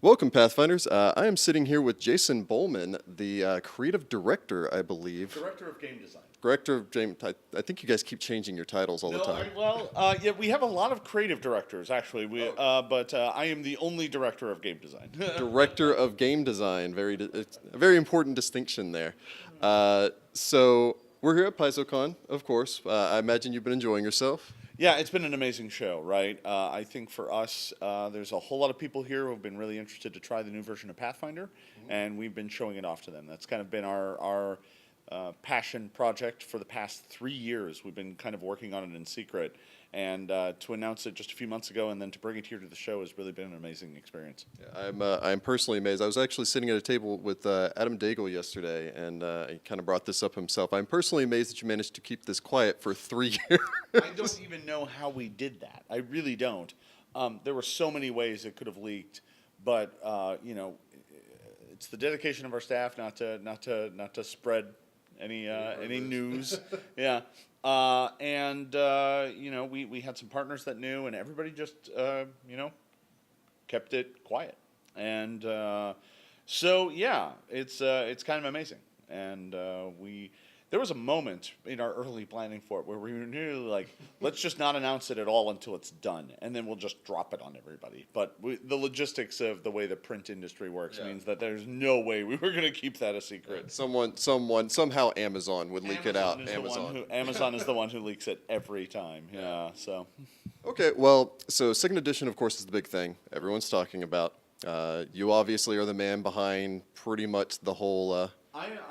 Welcome, Pathfinders. I am sitting here with Jason Bulmahn, the creative director, I believe. Director of game design. Director of game. I think you guys keep changing your titles all the time. Yeah, we have a lot of creative directors actually. But I am the only director of game design. Director of game design. It's a very important distinction there. So we're here at PaizoCon, of course. I imagine you've been enjoying yourself. Yeah, it's been an amazing show, right? I think for us, there's a whole lot of people here who have been really interested to try the new version of Pathfinder, and we've been showing it off to them. That's kind of been our passion project for the past 3 years. We've been kind of working on it in secret, and to announce it just a few months ago and then to bring it here to the show has really been an amazing experience. Yeah, I'm personally amazed. I was actually sitting at a table with Adam Daigle yesterday, and he kind of brought this up himself. I'm personally amazed that you managed to keep this quiet for 3 years. I don't even know how we did that. I really don't. There were so many ways it could have leaked, but it's the dedication of our staff not to spread any news. Yeah. We had some partners that knew, and everybody just kept it quiet. And so yeah, it's kind of amazing. And there was a moment in our early planning for it where we were nearly like, let's just not announce it at all until it's done, and then we'll just drop it on everybody. But the logistics of the way the print industry works means that there's no way we were going to keep that a secret. Somehow Amazon would leak it out. Amazon is the one who leaks it every time. Yeah. So. Okay, well, so second edition, of course, is the big thing everyone's talking about. You obviously are the man behind pretty much the whole.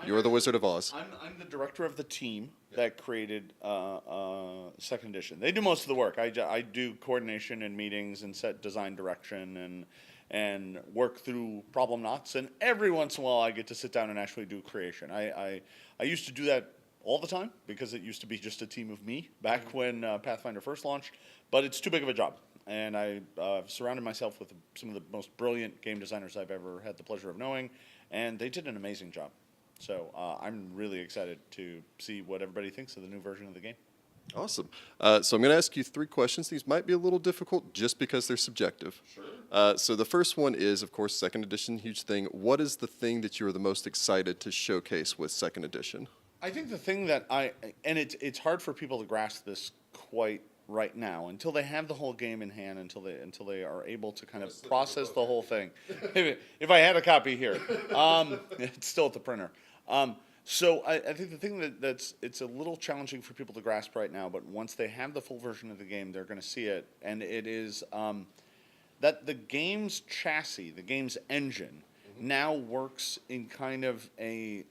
You're the Wizard of Oz. I'm the director of the team that created second edition. They do most of the work. I do coordination and meetings and set design direction and work through problem knots. And every once in a while, I get to sit down and actually do creation. I used to do that all the time because it used to be just a team of me back when Pathfinder first launched. But it's too big of a job. And I surrounded myself with some of the most brilliant game designers I've ever had the pleasure of knowing. And they did an amazing job. So I'm really excited to see what everybody thinks of the new version of the game. Awesome. So I'm going to ask you 3 questions. These might be a little difficult just because they're subjective. Sure. So the first one is, of course, second edition, huge thing. What is the thing that you are the most excited to showcase with second edition? I think the thing that it's hard for people to grasp this quite right now until they have the whole game in hand, until they are able to kind of process the whole thing. If I had a copy here, it's still at the printer. So I think the thing it's a little challenging for people to grasp right now, but once they have the full version of the game, they're going to see it, and it is that the game's chassis, the game's engine, now works in kind of a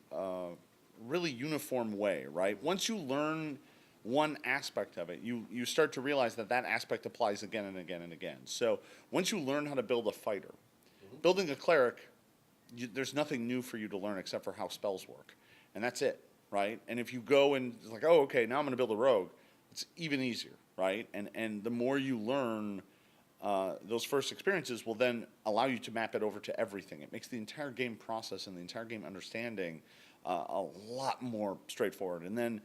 really uniform way, right? Once you learn one aspect of it, you start to realize that aspect applies again and again and again. So once you learn how to build a fighter, building a cleric, there's nothing new for you to learn except for how spells work. And that's it, right? And if you go and it's like, oh, okay, now I'm going to build a rogue, it's even easier, right? And the more you learn, those first experiences will then allow you to map it over to everything. It makes the entire game process and the entire game understanding a lot more straightforward. And then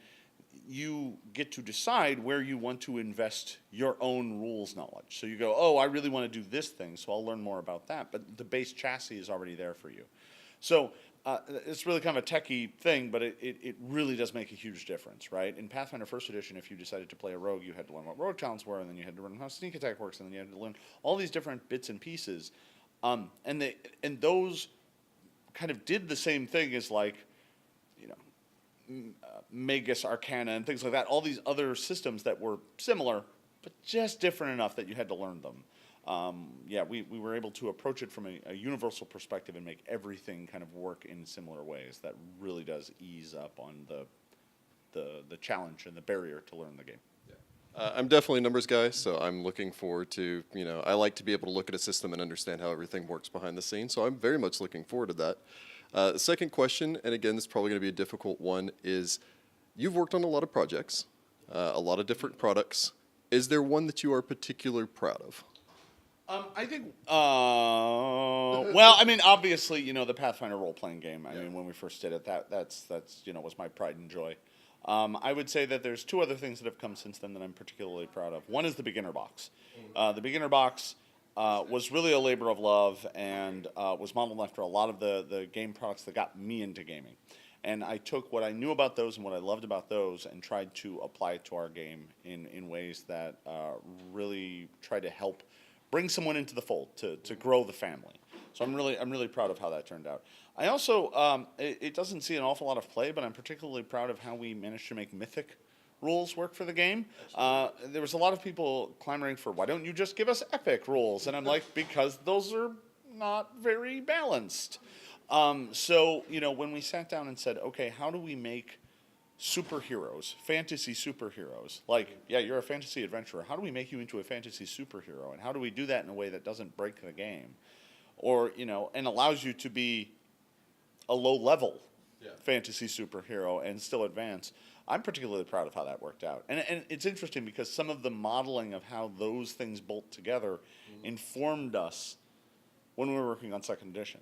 you get to decide where you want to invest your own rules knowledge. So you go, oh, I really want to do this thing, so I'll learn more about that. But the base chassis is already there for you. So it's really kind of a techie thing, but it really does make a huge difference, right? In Pathfinder First Edition, if you decided to play a rogue, you had to learn what rogue talents were, and then you had to learn how sneak attack works, and then you had to learn all these different bits and pieces. And those kind of did the same thing as like, Magus Arcana and things like that, all these other systems that were similar, but just different enough that you had to learn them. We were able to approach it from a universal perspective and make everything kind of work in similar ways. That really does ease up on the challenge and the barrier to learn the game. I'm definitely a numbers guy, so I'm looking forward to, I like to be able to look at a system and understand how everything works behind the scenes, so I'm very much looking forward to that. The second question, and again, this is probably going to be a difficult one, is you've worked on a lot of projects, a lot of different products. Is there one that you are particularly proud of? I think, obviously, the Pathfinder role-playing game. I mean, when we first did it, that's was my pride and joy. I would say that there's two other things that have come since then that I'm particularly proud of. One is the beginner box. The beginner box was really a labor of love and was modeled after a lot of the game products that got me into gaming. And I took what I knew about those and what I loved about those and tried to apply it to our game in ways that really try to help bring someone into the fold to grow the family. So I'm really proud of how that turned out. I also it doesn't see an awful lot of play, but I'm particularly proud of how we managed to make Mythic rules work for the game. There was a lot of people clamoring for, why don't you just give us epic rules? And I'm like, because those are not very balanced. So, when we sat down and said, okay, how do we make superheroes, fantasy superheroes, like, yeah, you're a fantasy adventurer, how do we make you into a fantasy superhero? And how do we do that in a way that doesn't break the game? Or, and allows you to be a low-level fantasy superhero and still advance. I'm particularly proud of how that worked out. And it's interesting because some of the modeling of how those things bolt together informed us when we were working on second edition.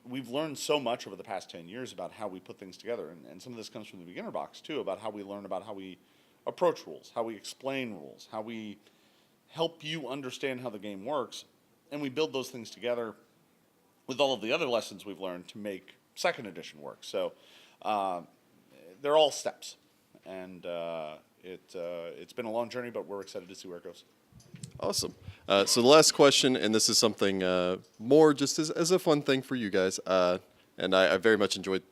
We've learned so much over the past 10 years about how we put things together, and some of this comes from the beginner box too, about how we learn about how we approach rules, how we explain rules, how we help you understand how the game works, and we build those things together with all of the other lessons we've learned to make second edition work. So they're all steps, and it's been a long journey, but we're excited to see where it goes. Awesome. So the last question, and this is something more just as a fun thing for you guys, and I very much enjoyed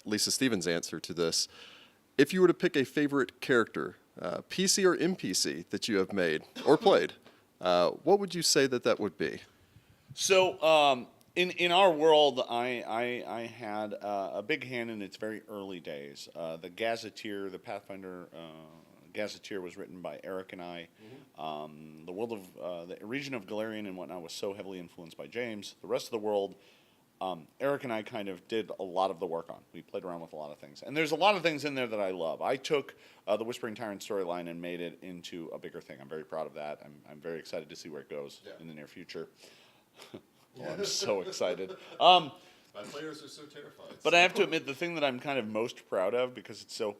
Lisa Stevens' answer to this. If you were to pick a favorite character, PC or NPC, that you have made or played, what would you say that would be? So in our world, I had a big hand in its very early days. The Gazetteer, the Pathfinder Gazetteer was written by Eric and I. The world of the region of Galarian and whatnot was so heavily influenced by James. The rest of the world, Eric and I kind of did a lot of the work on. We played around with a lot of things, and there's a lot of things in there that I love. I took the Whispering Tyrant storyline and made it into a bigger thing. I'm very proud of that. I'm very excited to see where it goes in the near future. I'm so excited. My players are so terrified. But I have to admit, the thing that I'm kind of most proud of, because it's so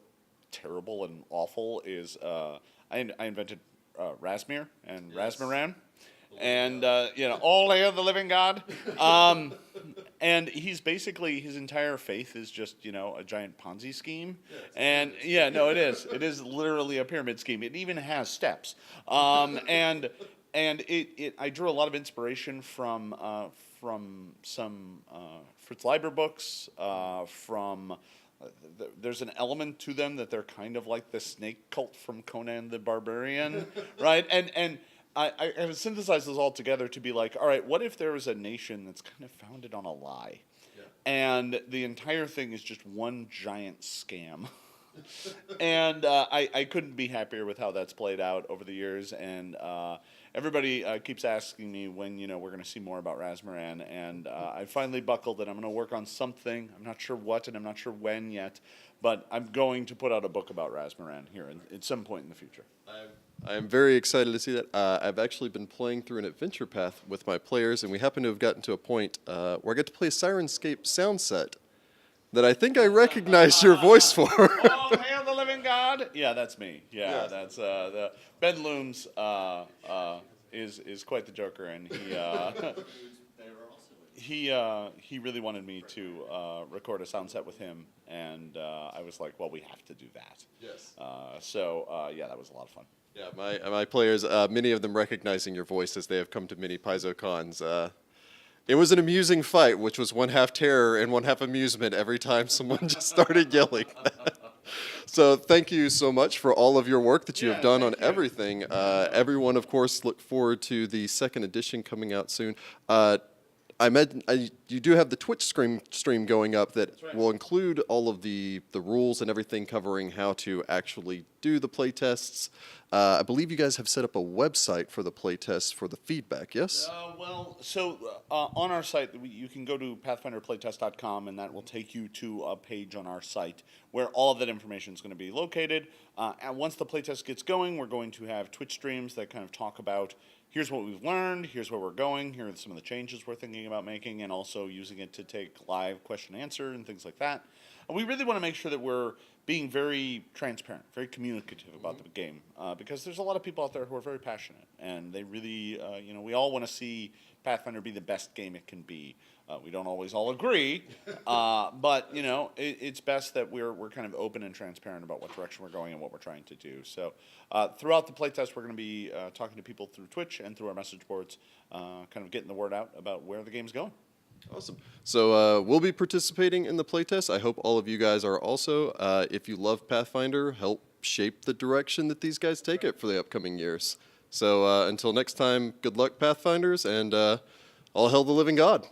terrible and awful, is I invented Razmir and Razmaran. And, all hail the living God. And he's basically, his entire faith is just, a giant Ponzi scheme. And, it is. It is literally a pyramid scheme. It even has steps. And I drew a lot of inspiration from some Fritz Leiber books, there's an element to them that they're kind of like the snake cult from Conan the Barbarian, right? And I have synthesized those all together to be like, all right, what if there was a nation that's kind of founded on a lie? Yeah. And the entire thing is just one giant scam. And I couldn't be happier with how that's played out over the years. And everybody keeps asking me when, we're going to see more about Razmaran. And I finally buckled that I'm going to work on something. I'm not sure what and I'm not sure when yet. But I'm going to put out a book about Razmaran here at some point in the future. I'm very excited to see that. I've actually been playing through an adventure path with my players, and we happen to have gotten to a point where I get to play a Sirenscape sound set that I think I recognize your voice for. Oh, hail the living God! Yeah, that's me. Yeah. That's the Ben Looms is quite the joker, and he really wanted me to record a sound set with him, and I was like, well, we have to do that. Yes. That was a lot of fun. Yeah, my players, many of them recognizing your voice as they have come to many Paizo cons. It was an amusing fight, which was one half terror and one half amusement every time someone just started yelling. So thank you so much for all of your work that you have done on everything. Everyone, of course, look forward to the second edition coming out soon. You do have the Twitch stream going up that will include all of the rules and everything covering how to actually do the play tests. I believe you guys have set up a website for the play tests for the feedback, yes? On our site, you can go to pathfinderplaytest.com, and that will take you to a page on our site where all of that information is going to be located. And once the playtest gets going, we're going to have Twitch streams that kind of talk about here's what we've learned, here's where we're going, here are some of the changes we're thinking about making, and also using it to take live question and answer and things like that. And we really want to make sure that we're being very transparent, very communicative about the game, because there's a lot of people out there who are very passionate, and they really, we all want to see Pathfinder be the best game it can be. We don't always all agree, but it's best that we're kind of open and transparent about what direction we're going and what we're trying to do. So throughout the playtest, we're going to be talking to people through Twitch and through our message boards, kind of getting the word out about where the game's going. Awesome. So we'll be participating in the playtest. I hope all of you guys are also. If you love Pathfinder, help shape the direction that these guys take it for the upcoming years. So until next time, good luck, Pathfinders, and all hail the living God.